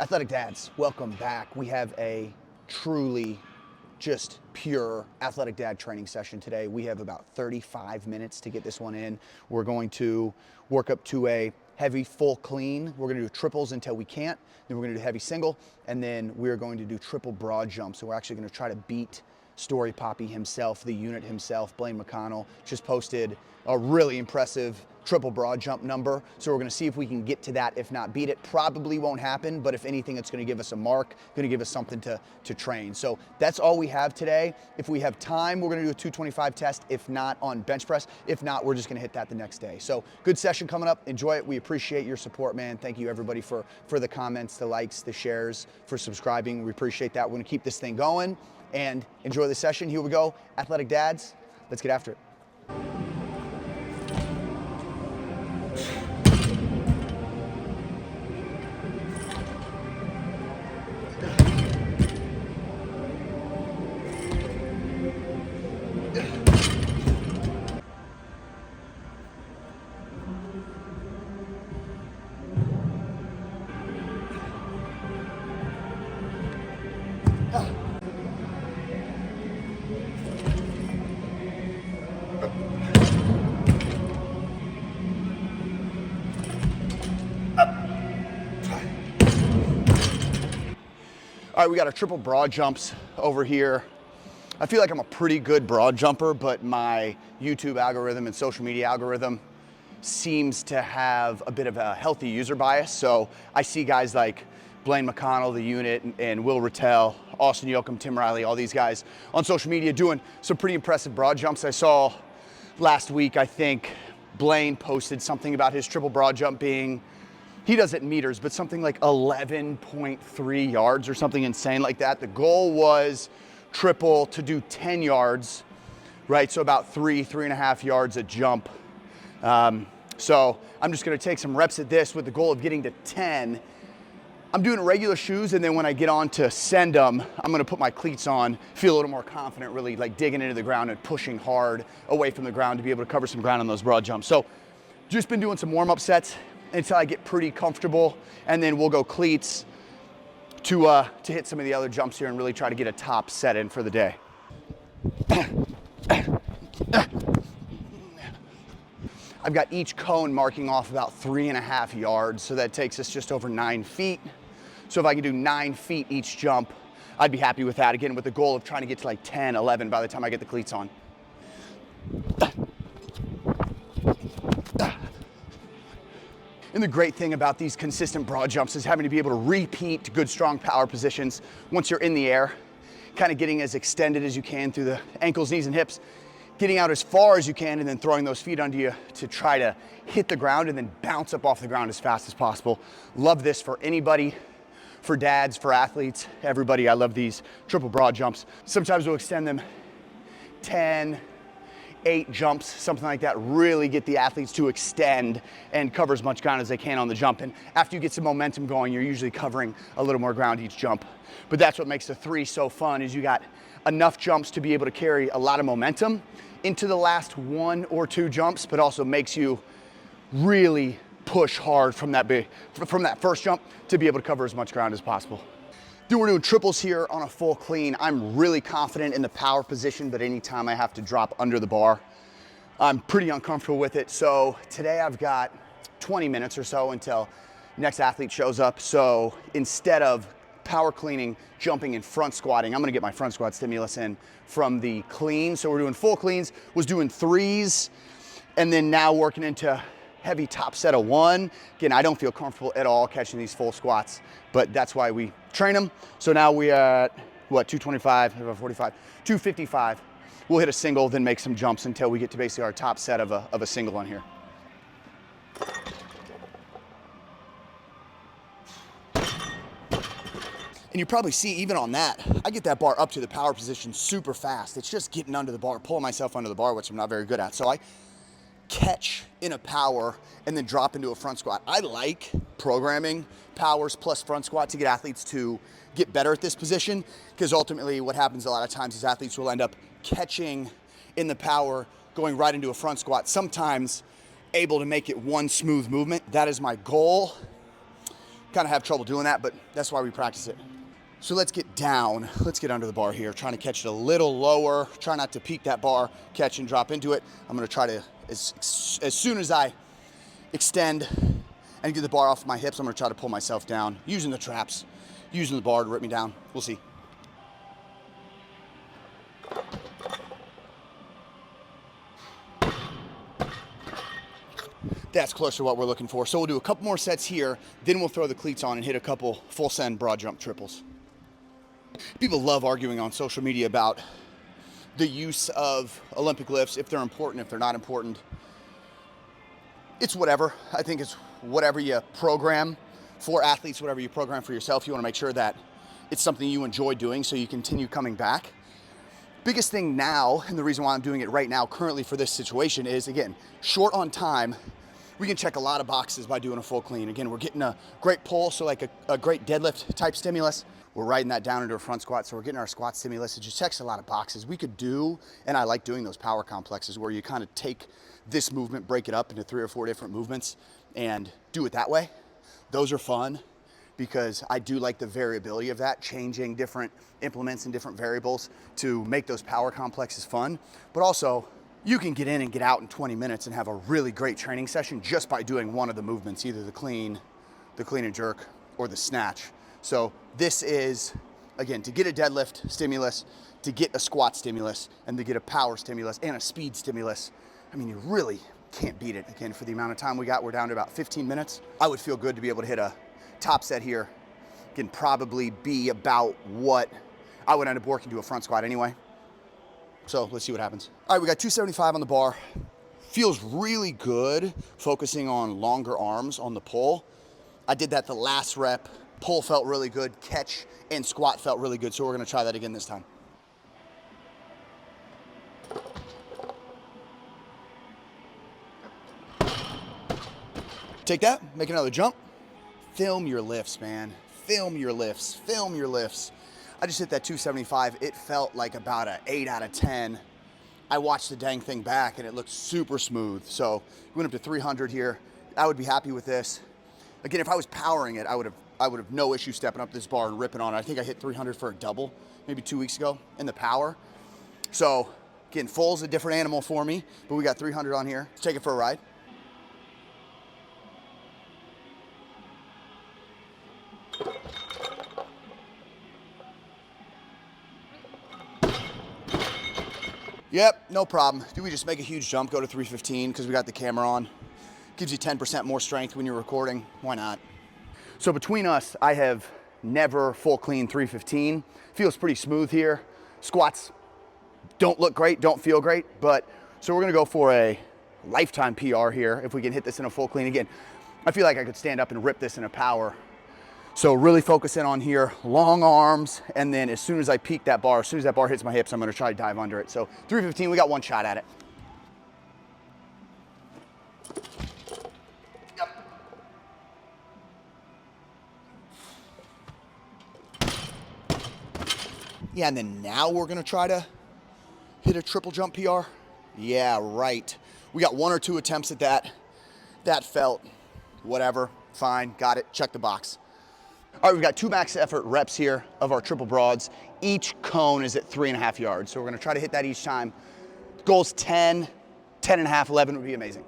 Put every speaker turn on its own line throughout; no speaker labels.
Athletic dads, welcome back. We have a truly just pure athletic dad training session today. We have about 35 minutes to get this one in. We're going to work up to a heavy full clean. We're going to do triples until we can't. Then we're going to do heavy single, and then we're going to do triple broad jumps. So we're actually going to try to beat Story Poppy himself, the unit himself. Blaine McConnell just posted a really impressive triple broad jump number. So we're going to see if we can get to that, if not beat it. Probably won't happen, but if anything, it's going to give us a mark, going to give us something to train. So that's all we have today. If we have time, we're going to do a 225 test. If not, on bench press. If not, we're just going to hit that the next day. So good session coming up. Enjoy it. We appreciate your support, man. Thank you, everybody, for the comments, the likes, the shares, for subscribing. We appreciate that. We're going to keep this thing going and enjoy the session. Here we go. Athletic dads, let's get after it. All right, we got our triple broad jumps over here. I feel like I'm a pretty good broad jumper, but my YouTube algorithm and social media algorithm seems to have a bit of a healthy user bias. So I see guys like Blaine McConnell, the unit, and Will Rattel, Austin Yoakum, Tim Riley, all these guys on social media doing some pretty impressive broad jumps. I saw last week, I think, Blaine posted something about his triple broad jump being, he does it in meters, but something like 11.3 yards or something insane like that. The goal was triple to do 10 yards, right? So about 3.5 yards a jump. So I'm just gonna take some reps at this with the goal of getting to 10. I'm doing regular shoes, and then when I get on to send them, I'm gonna put my cleats on, feel a little more confident, really like digging into the ground and pushing hard away from the ground to be able to cover some ground on those broad jumps. So just been doing some warm-up sets until I get pretty comfortable, and then we'll go cleats to hit some of the other jumps here and really try to get a top set in for the day. I've got each cone marking off about 3.5 yards, so that takes us just over 9 feet. So if I can do 9 feet each jump, I'd be happy with that. Again, with the goal of trying to get to like 10, 11 by the time I get the cleats on. And the great thing about these consistent broad jumps is having to be able to repeat good, strong power positions once you're in the air, kind of getting as extended as you can through the ankles, knees, and hips, getting out as far as you can, and then throwing those feet under you to try to hit the ground and then bounce up off the ground as fast as possible. Love this for anybody, for dads, for athletes, everybody. I love these triple broad jumps. Sometimes we'll extend them 10, 8 jumps, something like that. Really get the athletes to extend and cover as much ground as they can on the jump. And after you get some momentum going, you're usually covering a little more ground each jump. But that's what makes the 3 so fun, is you got enough jumps to be able to carry a lot of momentum into the last 1 or 2 jumps, but also makes you really push hard from that first jump to be able to cover as much ground as possible. Then we're doing triples here on a full clean. I'm really confident in the power position, but anytime I have to drop under the bar, I'm pretty uncomfortable with it. So today I've got 20 minutes or so until next athlete shows up. So instead of power cleaning, jumping and front squatting, I'm gonna get my front squat stimulus in from the clean. So we're doing full cleans, was doing 3s, and then now working into heavy top set of 1. Again, I don't feel comfortable at all catching these full squats, but that's why we train them. So now we are at, what, 225, 45, 255. We'll hit a single, then make some jumps until we get to basically our top set of a single on here. And you probably see even on that, I get that bar up to the power position super fast. It's just getting under the bar, pulling myself under the bar, which I'm not very good at. So I catch in a power and then drop into a front squat. I like programming powers plus front squat to get athletes to get better at this position, because ultimately what happens a lot of times is athletes will end up catching in the power, going right into a front squat, sometimes able to make it one smooth movement. That is my goal. kind of have trouble doing that, but that's why we practice it. So let's get down. Let's get under the bar here. Trying to catch it a little lower. Try not to peak that bar, catch and drop into it. I'm gonna try to, as soon as I extend and get the bar off my hips, I'm gonna try to pull myself down using the traps, using the bar to rip me down. We'll see. That's close to what we're looking for. So we'll do a couple more sets here, then we'll throw the cleats on and hit a couple full send broad jump triples. People love arguing on social media about the use of Olympic lifts, if they're important, if they're not important. It's whatever. I think it's whatever you program for athletes, whatever you program for yourself. You want to make sure that it's something you enjoy doing so you continue coming back. Biggest thing now, and the reason why I'm doing it right now currently for this situation is, again, short on time. We can check a lot of boxes by doing a full clean. Again, we're getting a great pull, so like a great deadlift type stimulus. We're riding that down into a front squat, so we're getting our squat stimulus. It just checks a lot of boxes. We could do, and I like doing those power complexes where you kind of take this movement, break it up into 3 or 4 different movements and do it that way. Those are fun because I do like the variability of that, changing different implements and different variables to make those power complexes fun. But also, you can get in and get out in 20 minutes and have a really great training session just by doing one of the movements, either the clean and jerk, or the snatch. So this is, again, to get a deadlift stimulus, to get a squat stimulus, and to get a power stimulus and a speed stimulus. I mean, you really can't beat it. Again, for the amount of time we got, we're down to about 15 minutes. I would feel good to be able to hit a top set here. Can probably be about what I would end up working to a front squat anyway. So let's see what happens. All right, we got 275 on the bar. Feels really good focusing on longer arms on the pull. I did that the last rep. Pull felt really good, catch and squat felt really good, so we're gonna try that again this time. Take that, make another jump. Film your lifts, man. Film your lifts, film your lifts. I just hit that 275. It felt like about an 8 out of 10. I watched the dang thing back and it looked super smooth. So we went up to 300 here. I would be happy with this. Again, if I was powering it, I would have no issue stepping up this bar and ripping on it. I think I hit 300 for a double maybe 2 weeks ago in the power. So again, full's a different animal for me, but we got 300 on here. Let's take it for a ride. Yep, no problem. Do we just make a huge jump, go to 315 because we got the camera on? Gives you 10% more strength when you're recording. Why not? So between us, I have never full clean 315. Feels pretty smooth here. Squats don't look great, don't feel great, but so we're gonna go for a lifetime PR here if we can hit this in a full clean. Again, I feel like I could stand up and rip this in a power. So really focus in on here, long arms, and then as soon as I peak that bar, as soon as that bar hits my hips, I'm gonna try to dive under it. So 315, we got one shot at it. Yep. Yeah, and then now we're gonna try to hit a triple jump PR. Yeah, right. We got 1 or 2 attempts at that. That felt whatever, fine, got it, check the box. All right, we've got 2 max effort reps here of our triple broads. Each cone is at 3.5 yards. So we're gonna try to hit that each time. Goal's 10, 10.5, 11 would be amazing.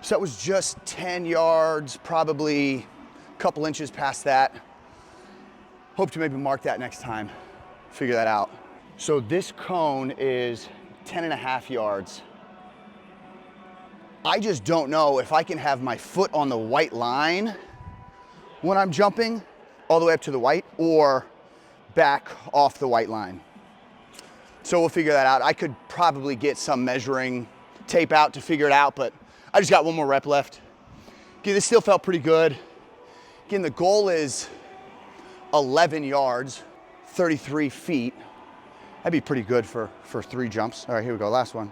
So that was just 10 yards, probably a couple inches past that. Hope to maybe mark that next time, figure that out. So this cone is 10.5 yards. I just don't know if I can have my foot on the white line when I'm jumping all the way up to the white or back off the white line. So we'll figure that out. I could probably get some measuring tape out to figure it out, but I just got 1 more rep left. Okay, this still felt pretty good. Again, the goal is 11 yards, 33 feet. That'd be pretty good for 3 jumps. All right, here we go, last one.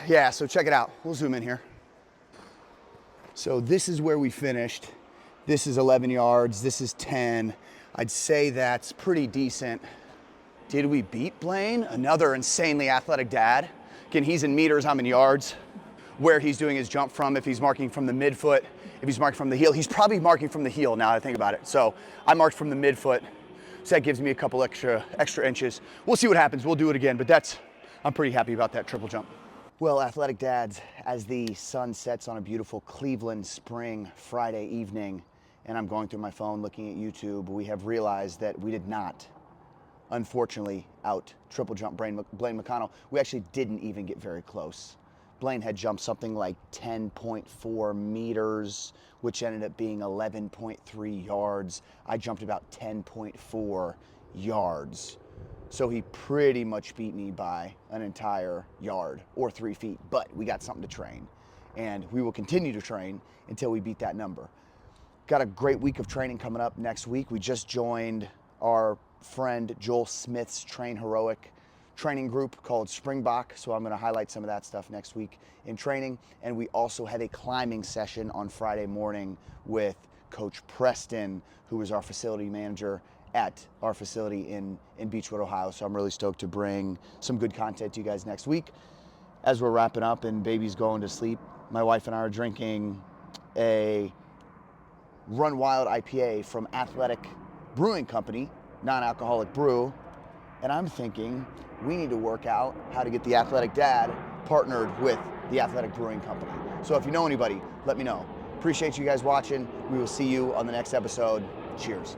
Yeah, so check it out. We'll zoom in here. So this is where we finished. This is 11 yards, this is 10. I'd say that's pretty decent. Did we beat Blaine? Another insanely athletic dad. Again, he's in meters, I'm in yards. Where he's doing his jump from, if he's marking from the midfoot, if he's marking from the heel. He's probably marking from the heel now that I think about it. So I marked from the midfoot, so that gives me a couple extra inches. We'll see what happens, we'll do it again, but I'm pretty happy about that triple jump. Well, athletic dads, as the sun sets on a beautiful Cleveland spring Friday evening, and I'm going through my phone looking at YouTube, we have realized that we did not, unfortunately, out triple jump Blaine McConnell. We actually didn't even get very close. Blaine had jumped something like 10.4 meters, which ended up being 11.3 yards. I jumped about 10.4 yards. So he pretty much beat me by an entire yard or 3 feet, but we got something to train. And we will continue to train until we beat that number. Got a great week of training coming up next week. We just joined our friend Joel Smith's Train Heroic training group called Springbok, so I'm going to highlight some of that stuff next week in training. And we also have a climbing session on Friday morning with Coach Preston, who is our facility manager at our facility in Beechwood, Ohio. So I'm really stoked to bring some good content to you guys next week. As we're wrapping up and baby's going to sleep, my wife and I are drinking a Run Wild IPA from Athletic Brewing Company, non-alcoholic brew. And I'm thinking we need to work out how to get the Athletic Dad partnered with the Athletic Brewing Company. So if you know anybody, let me know. Appreciate you guys watching. We will see you on the next episode. Cheers.